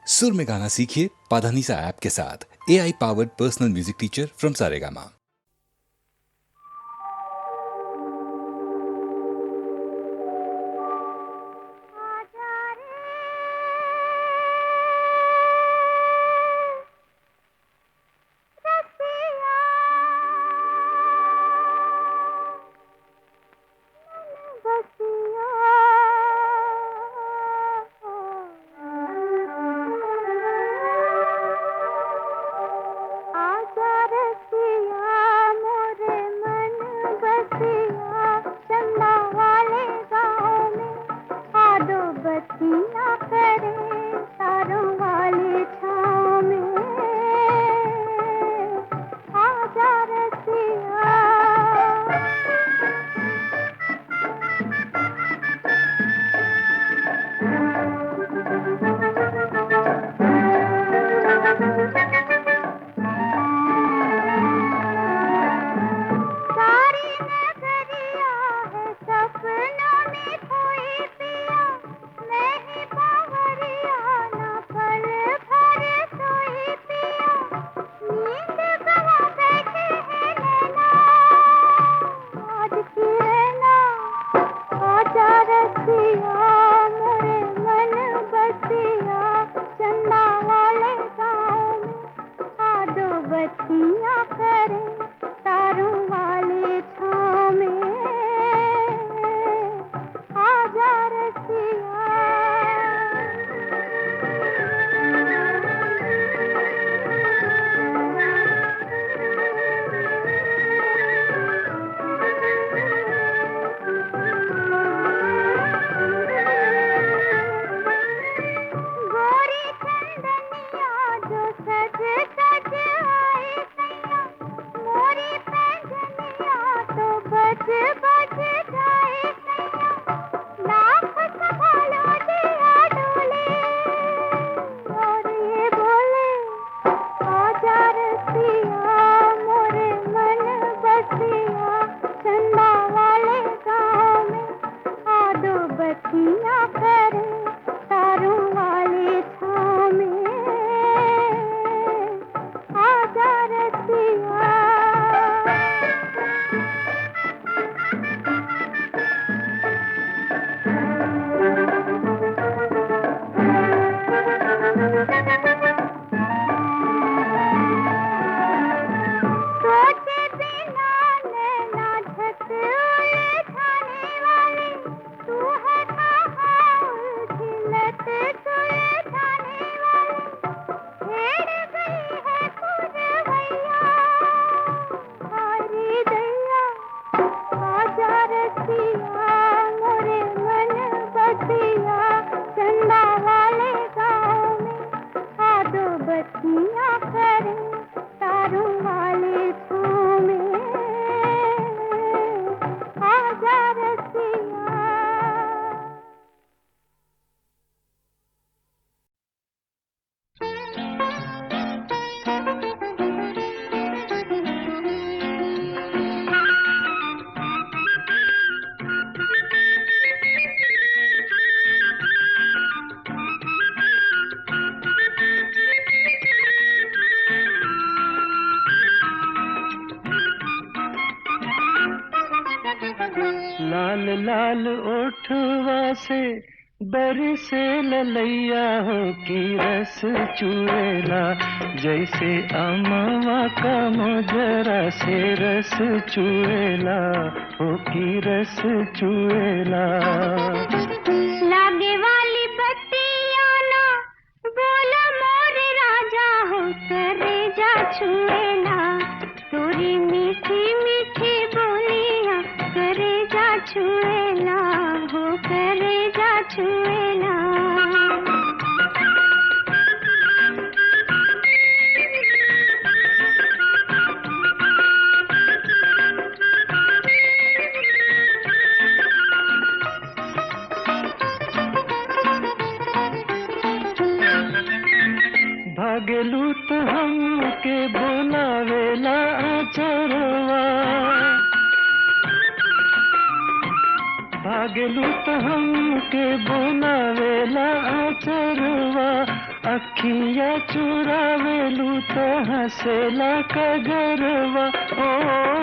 सुर में गाना सीखिए पाधानीसा ऐप के साथ। AI powered personal music teacher from Saregama. लाल लाल ओठवा से बरसे ललैया हो की रस चुएला, जैसे अमवा का मोजरा से रस चुएला हो की रस चुएला। लागे वाली बत्तियां ना बोला मोरे राजा हो करे जा छुएला, तोरी मीठी मीठी बोलियां करे जा छुएला हो करे जा छुएला। भागेलू तो हमके बोलावेला आचरवा, भागेलू तो हमके बोलावेला आचरवा, अखिया चुरावेलू तो हंसेला कजरवा, ओ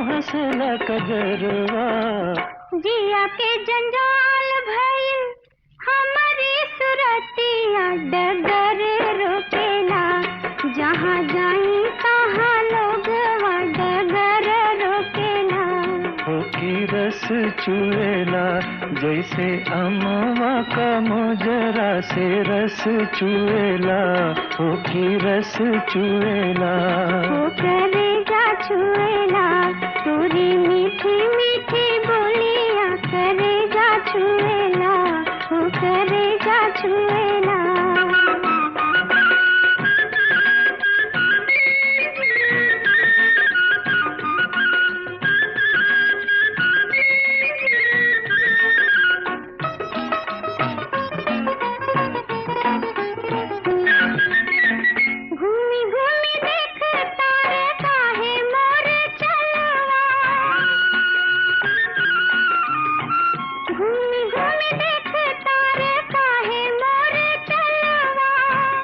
हंसेला कजरवा। जिया के जंजाल भइल हमारी सुरतिया, डगर रोकेला जहाँ जाई तहाँ लोग डगर रोकेला। हो की रस चुएला जैसे अमवा का मोजरा से रस चुएला, हो की रस चुएला। हो करेगा छुएला तोरी मीठी मीठी बोलिया, करेगा छुएला, हो करेगा छुएला।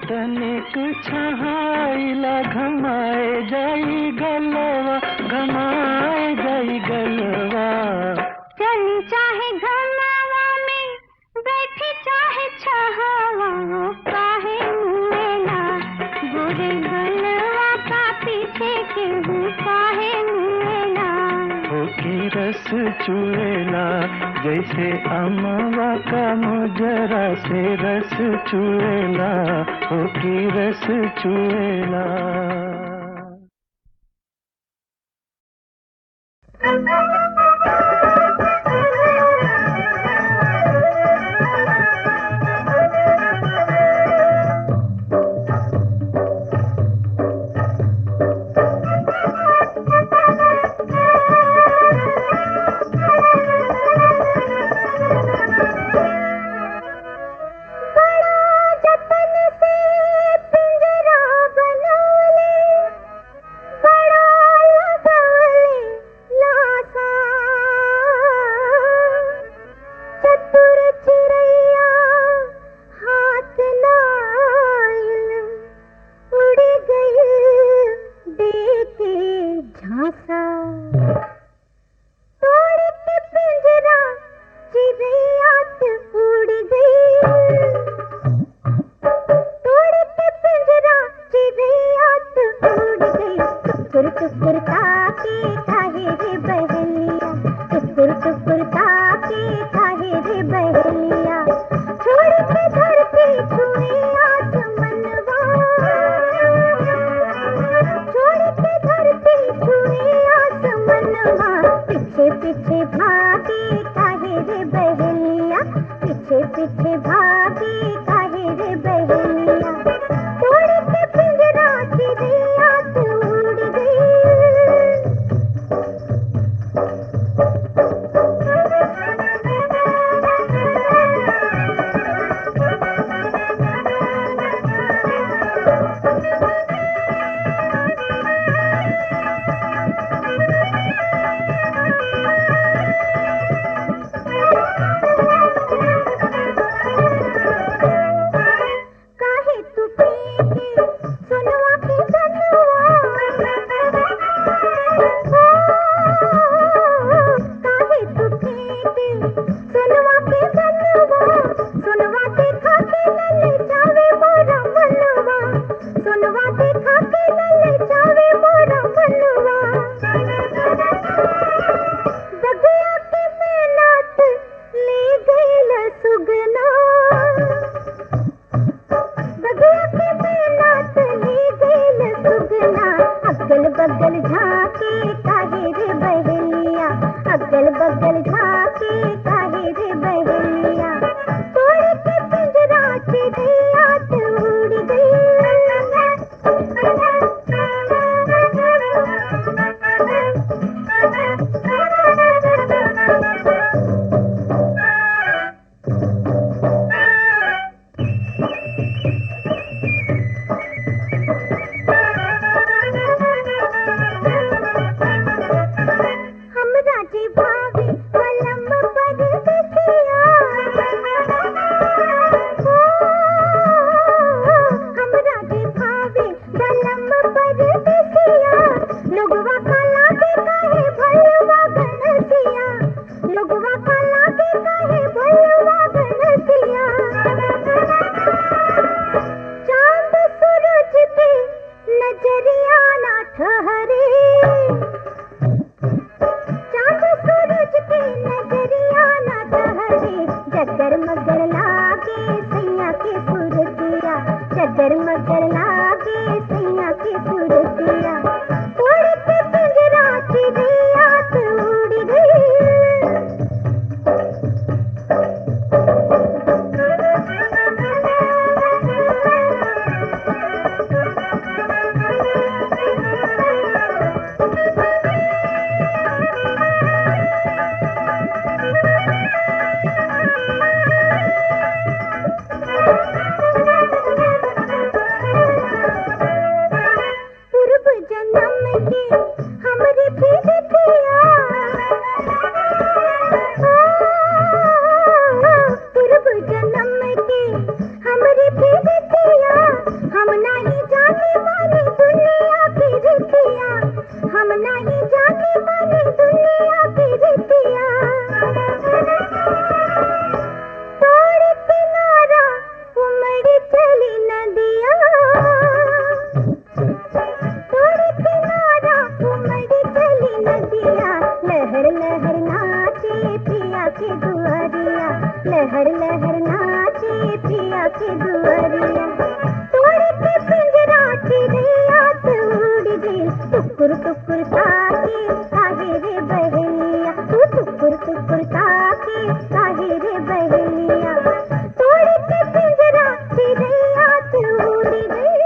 तनिक छहाइला घमाए जाई गलवा, घमाए जाई गलवा। चली चाहे घमावा में बैठी चाहे छहावा, काहे मुएला गोरे गलवा का पीछे केहू काहे मुएला। हो की रस चुएला जैसे अमवा का मोजरा से रस चुएला, हो की रस चुएला। बड़ा लगवले लासा मगर मगर लागे सैया की सूरतिया उड़ के पिंजरा चिड़िया तो उड़ गई लहर लहर नाचे पिया के दुआरिया तोड़ के पिंजरा चिड़िया तो उड़ गई टुकुर टुकुर ताके काहे रे बहलिया तू टुकुर टुकुर ताके काहे रे बहलिया तोड़ के पिंजरा चिड़िया तो उड़ गई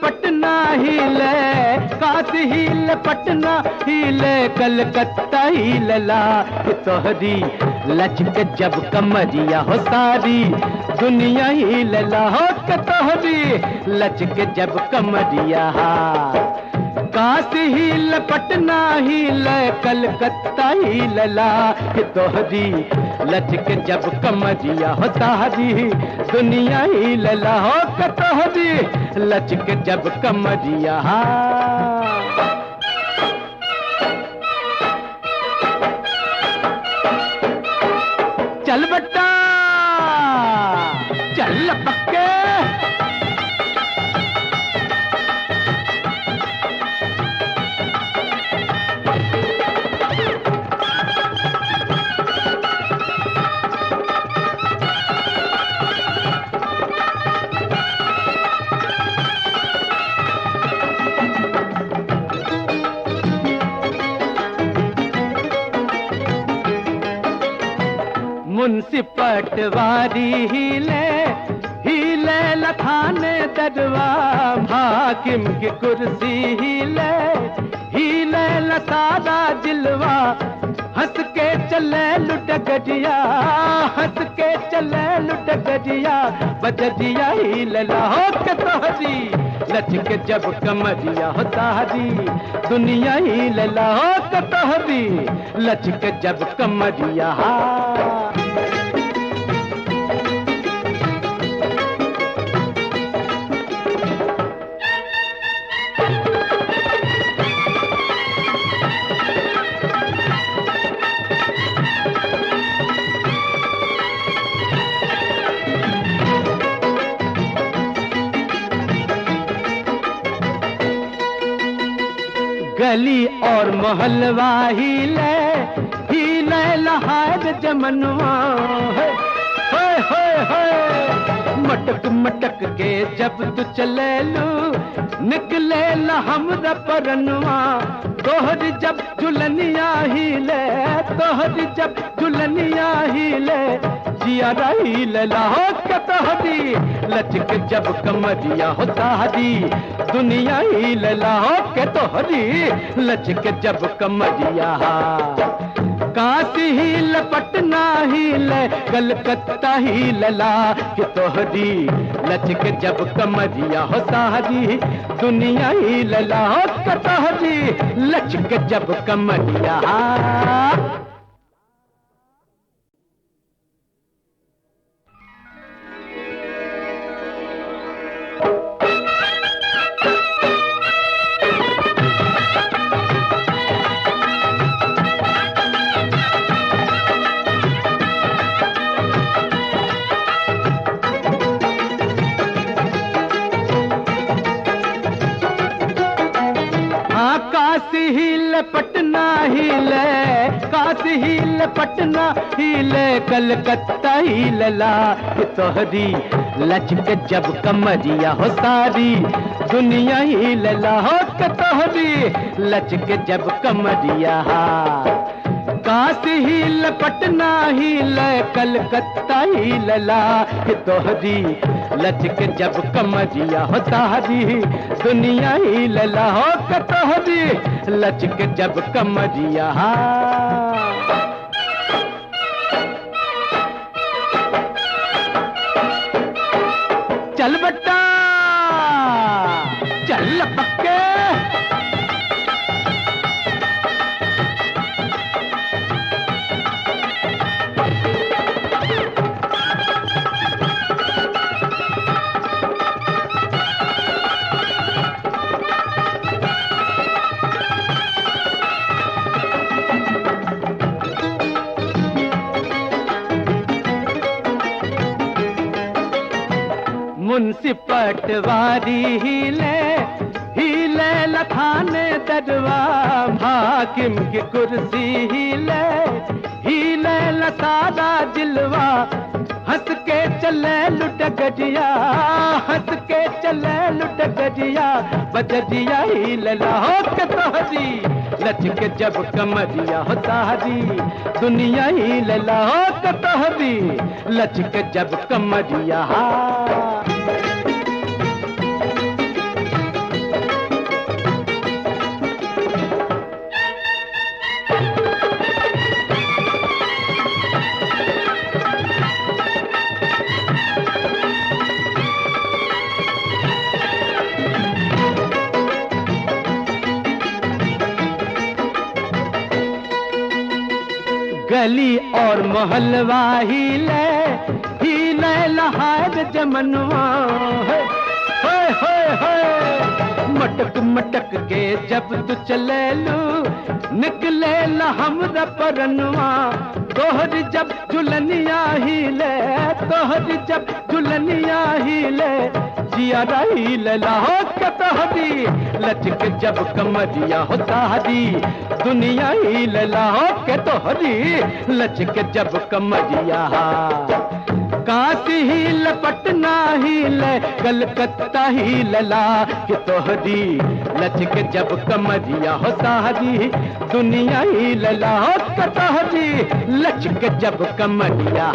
पटना हिले काश हिले पटना हिले कलकत्ता हिलला तोहरी लचक जब कमरिया हो सारी दुनिया ही लला हो के तोहरी लचक जब कमरिया काशी ही पटना ही ल कलकत्ता ही लला के तोहरी लचक जब कमरिया हो सारी दुनिया ही लला हो के तोहरी लचक जब कमरिया चल बट्टा चल पक्के मुंशी पटवारी हिले लखाने दरवा हाकिम की कुर्सी हिले लसारा जिलवा हंस के चले लुट गजिया हंस के चले लुट गजिया बजजिया ही लला हो के तोहरी लचक जब कमरिया हो तारी दुनिया ही लला हो के तोहरी लचक जब कमरिया गली और मोहल्ला हिले लहार जमनवा मटक मटक के जब तू चले लू निकले हमरा परनवा तोहरी जब झुलनिया हिले तोहरी जब झुलनिया हिले जिया रही लहो के तोहरी लचक जब कमरिया हो तारी दुनिया ही लहो के तोहरी लचक जब कमरिया काशी ही पटना ही कलकत्ता ही लला के तोहरी लचक जब कमरिया हो तारी दुनिया ही लला हो के तोहरी लचक जब कमरिया पटना हिले काशी हिले पटना हिले कलकत्ता ही लला के तोहरी लचक जब कमरिया हो सारी दुनिया ही लला हो के तोहरी लचक जब कमरिया काशी ही पटना ही कलकत्ता ही लला के तोहरी लचक जब कमरिया हो तारी दुनिया ही लला हो के तोहरी लचक जब कमरिया चल बट्टा चल पक्के मुंशी पटवारी हिले लखाने दरवा हाकिम की कुर्सी हिले लसारा जिलवा हंस के चले लुट गजिया हंस के चले लुट गजिया बजजिया ही लला हो के तोहरी लचक जब कमरिया हो तारी दुनिया ही लला हो के तोहरी लचक जब कमरिया महलवा हिले लहार जमनवा मटक मटक के जब तू चले लू निकले हमरा परनवा तोहर जब झुलनिया हिले तोहर जब झुलनिया हिले जिया रही लाहो के तोहरी लचक जब कमरिया हो सारी दुनिया ही लाहो के तोहरी लचक जब कमरिया काशी हील पटना हील कलकत्ता हील ला कि तोहरी लचक जब कमरिया हो सारी दुनिया हील ला हो के तोहरी लचक जब कमरिया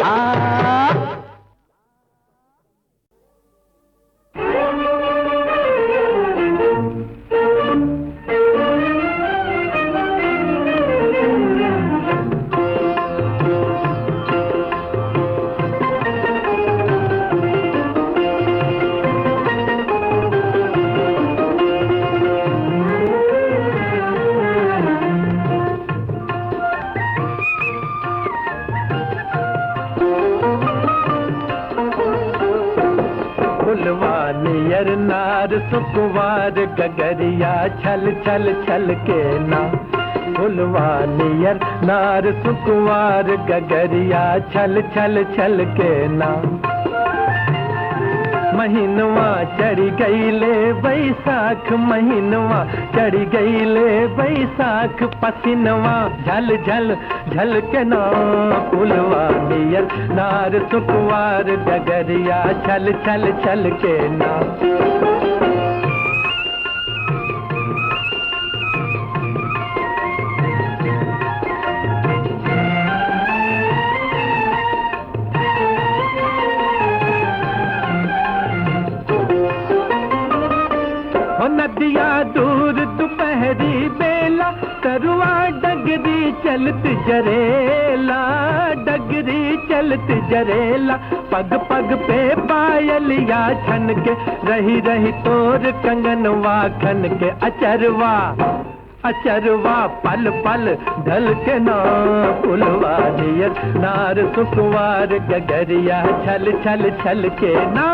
नार सुकुवार गगरिया छल छल छल के ना फुलवा नियर नार सुकुवार गगरिया छल छल छल के ना महीनवा चढ़ी गईले बैसाख महीनवा चढ़ी गईले बैसाख पसीनवा झल झल झल के ना फुलवा नियर नार सुकुवार गगरिया छल छल छल के ना नदिया दूर दोपहरी बेला तरुआ डगरी चलत जरेला डगरी चलत जरेला पग पग पे पायलिया छन के रही रही तोर कंगनवा खन के अचरवा अचरवा पल पल ढल के ना फुलवा नियर नार सुकुवार गगरिया छल छल छल के ना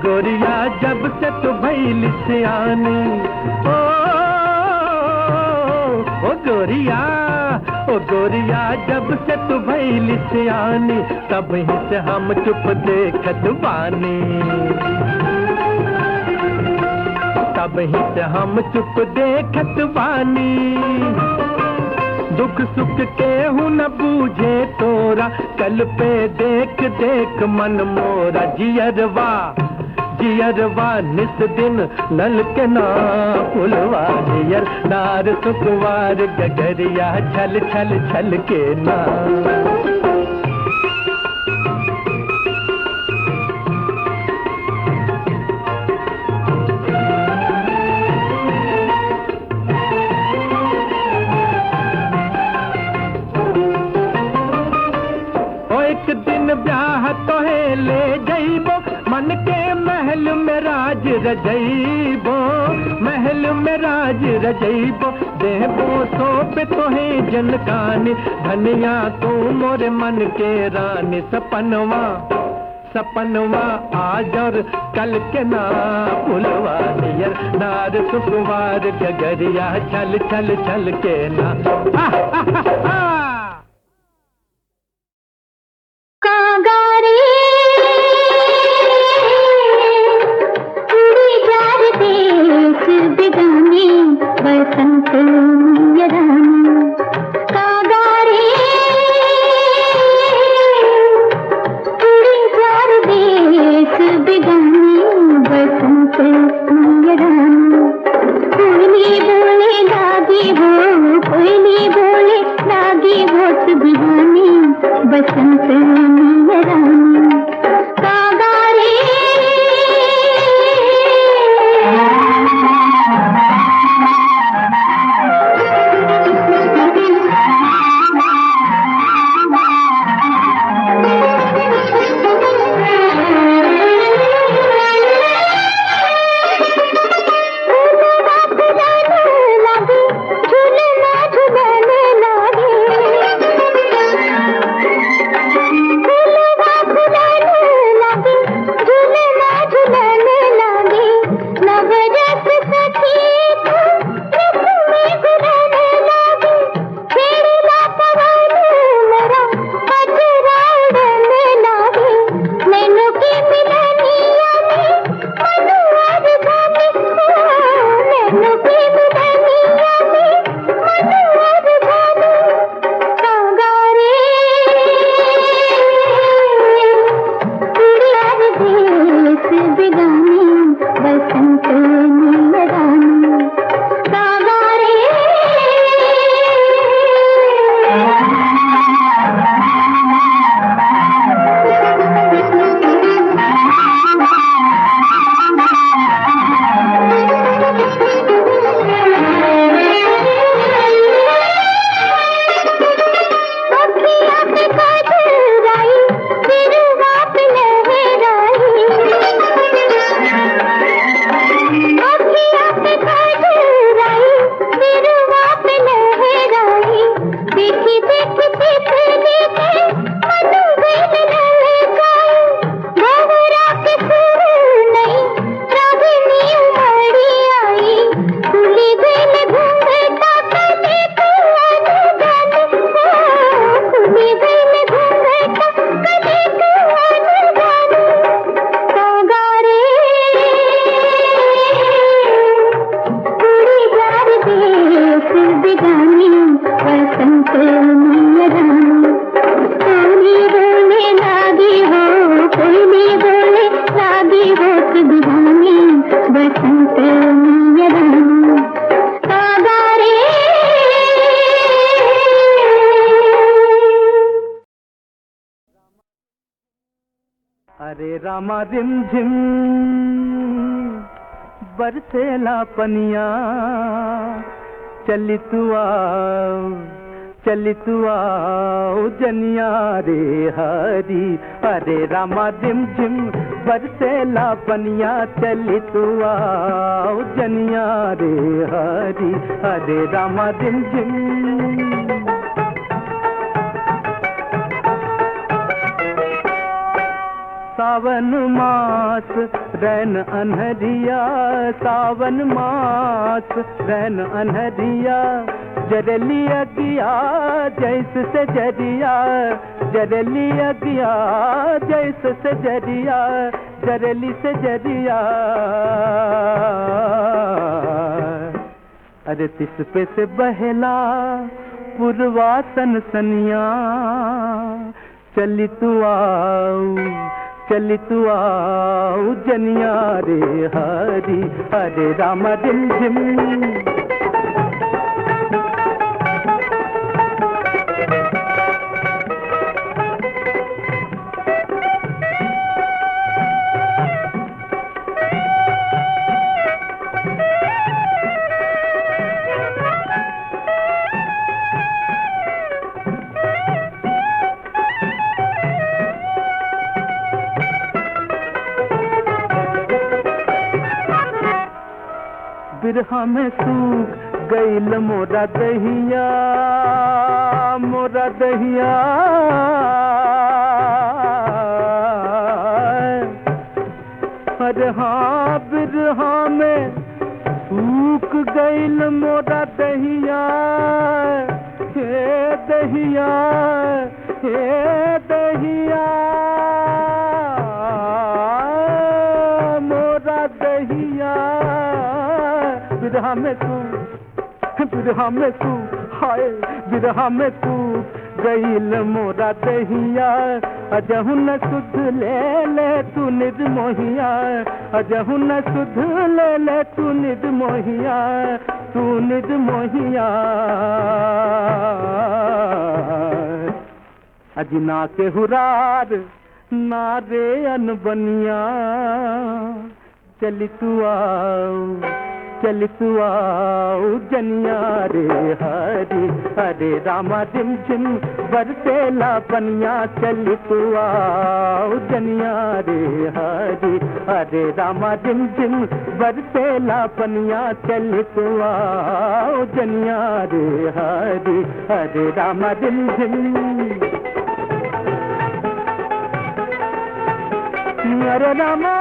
गोरिया जब से तू भइल सियानी ओ गोरिया जब से तू भइल सियानी तब ही से हम चुप देखत बानी तब ही से हम चुप देखत बानी दुख सुख के हूँ न बूझे तोरा कल पे देख देख मन मोरा जियरवा जियरवा निस दिन लल के ना फुलवा नियर नार सुकुवार गगरिया छल छल छल के ना ब्याह तो है ले जइबो मन के महल में राज रजइबो महल में राज रजइबो देबो सोप तो है जनकानी धनिया तू मोरे मन के रानी सपनवा सपनवा आज और कल के ना फुलवा नियर नार सुकुवार गगरिया छल छल छल के ना बसंत कागारे चार देश बिगानी बसंत कोयली बोले दागी हो कोयली बोले दागी होत बिगानी बसंत कागारे अरे रामा रिम झिम बरसेला पनिया, चली तू आओ जनिया रे हरी। अरे रामा रिम झिम बरसेला पनिया, चली तू आओ जनिया रे हरी। अरे रामा रिम झिम। सावन मास रैन अनहरिया, सावन मास रैन अनहरिया, जरली अगिया जैसे से जरिया, जरली अगिया जैसे से जरिया, जरली से जरिया। अरे तिस पे से बहला पुरवा सनसनिया, चली तू आओ जनिया रे हरी। अरे रामा रिम झिम। बिरहा में सूख गईल मोरा दहिया, मोरा दहिया। अरे हाँ बिरहा में सूख गईल मोरा दहिया, हे दहिया, हे दहिया, मोरा दहिया। बिरहा में तू हाय, बिरहा में तू गईल मोरा दहिया। अजहु न सुध ले तू निज मोहिया, अजहु न सुध ले तू निज मोहिया, तू निज मोहिया। अजना के हुरार ना रे अनबनिया, चली तू आओ जनिया रे हरी। अरे रामा रिम झिम बरसेला पनिया, चली तू आओ जनिया रे हरी। अरे रामा रिम झिम बरसेला पनिया, चली तू आओ जनिया रे हरी। अरे रामा रिम झिम। अरे रामा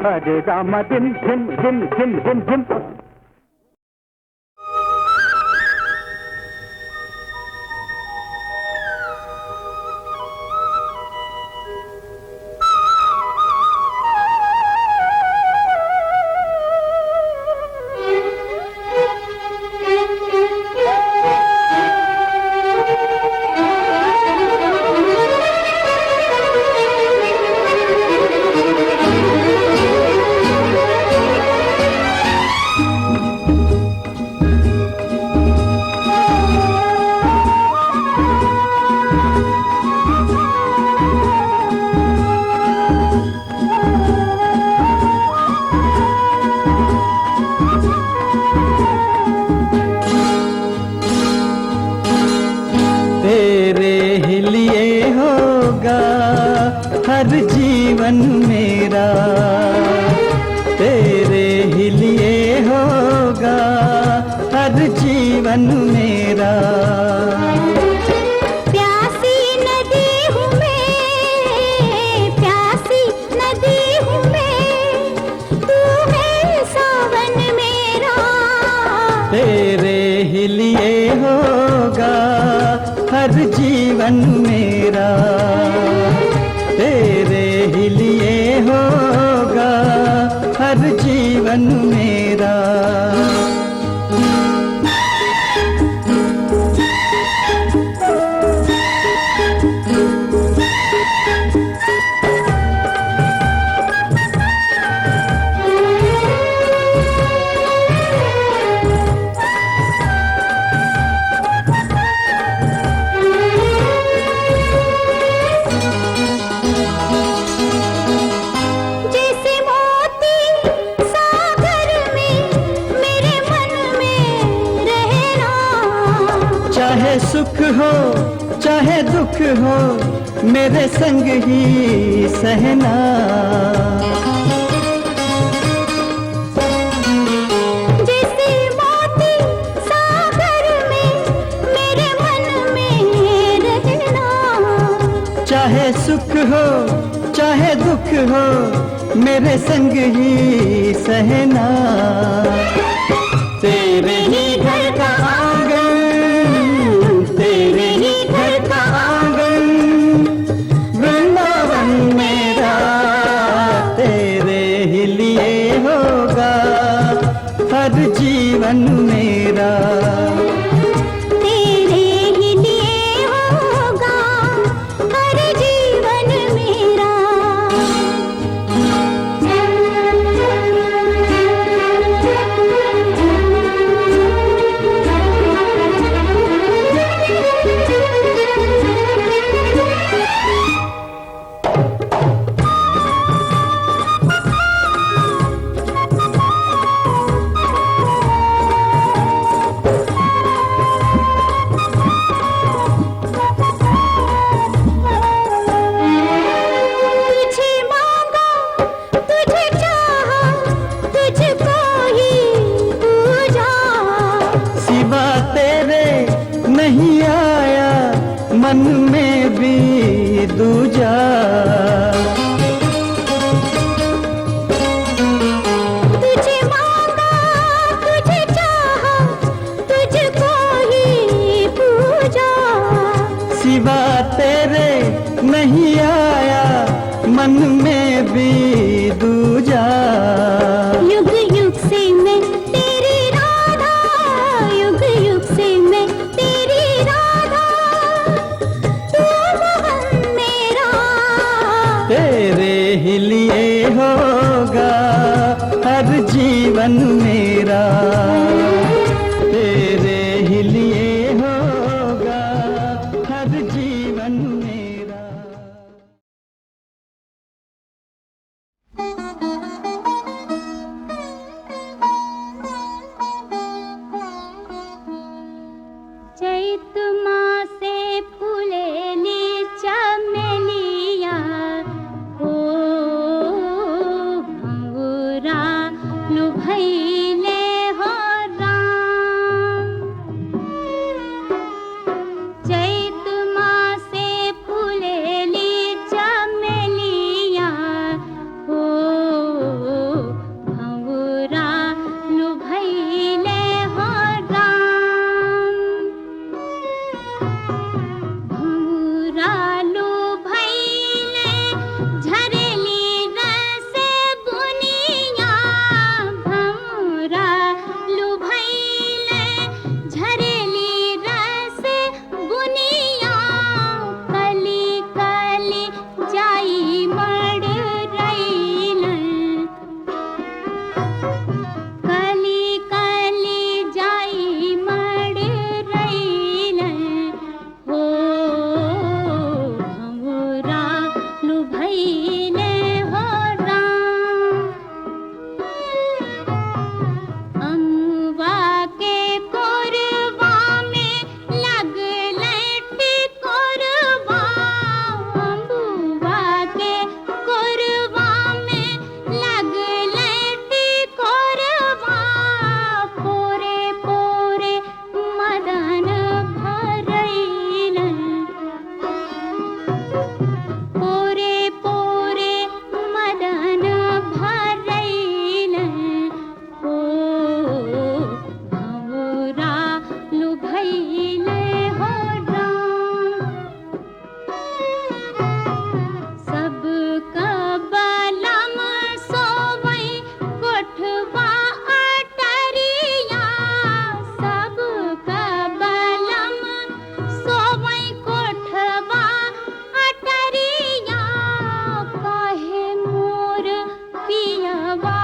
हरे रामा झिम झिम झिम झिम झिम झिम। हर जीवन मेरा तेरे ही लिए होगा, हर जीवन मेरा। प्यासी नदी हूँ मैं, प्यासी नदी हूँ मैं, तू है सावन मेरा। तेरे ही लिए होगा हर जीवन मेरा, तेरे ही लिए होगा हर जीवन मेरा। चाहे सुख हो चाहे दुख हो मेरे संग ही सहना। जैसे मोती सागर में मेरे मन में रहना। चाहे सुख हो चाहे दुख हो मेरे संग ही सहना। तेरे ही घर का आंगन, तेरे ही घर का आंगन, वृंदावन मेरा तेरे ही लिए होगा हर जीवन मेरा। तेरे ही लिए होगा हर जीवन मेरा। तुझे मांगा तुझे चाहा तुझको ही पूजा। सिवा तेरे नहीं आया मन में भी दूजा। तुझे मांगा तुझे चाहा तुझको ही पूजा। सिवा तेरे नहीं आया मन में भी दूजा। युग युग से मैं तेरी राधा, युग युग से मैं तेरी राधा। तू मोहन मेरा तेरे ही लिए होगा हर जीवन मेरा। तेरे ही लिए होगा हर जीवन मेरा। चैत मासे फुलेली चमेलिया। ओ भंवरा लुभैले हो राम। चैत मासे फुलेली चमेलिया। ओ भंवरा लुभैले हो राम। भंवरालू भैले झरेली रस बुनिया। भंवरालू भैले झरेली रस बुनिया। कली कली जाई मड़ रैलन। कली कली जाई मड़ रैलन। हो भंवरा लुभैले हो राम। अमुआ के कोरवा में लगले टिकोरवा। अमुआ के कोरवा में लगले टिकोरवा। पोरे पोरे मदन भरैलन। पोरे पोरे मदन भरैलन। ओ भंवरा लुभैले हो राम। सब कबलम सोवै कोठवा अटरिया। सब कबलम सोवै कोठवा अटरिया। कहे मोर पियवा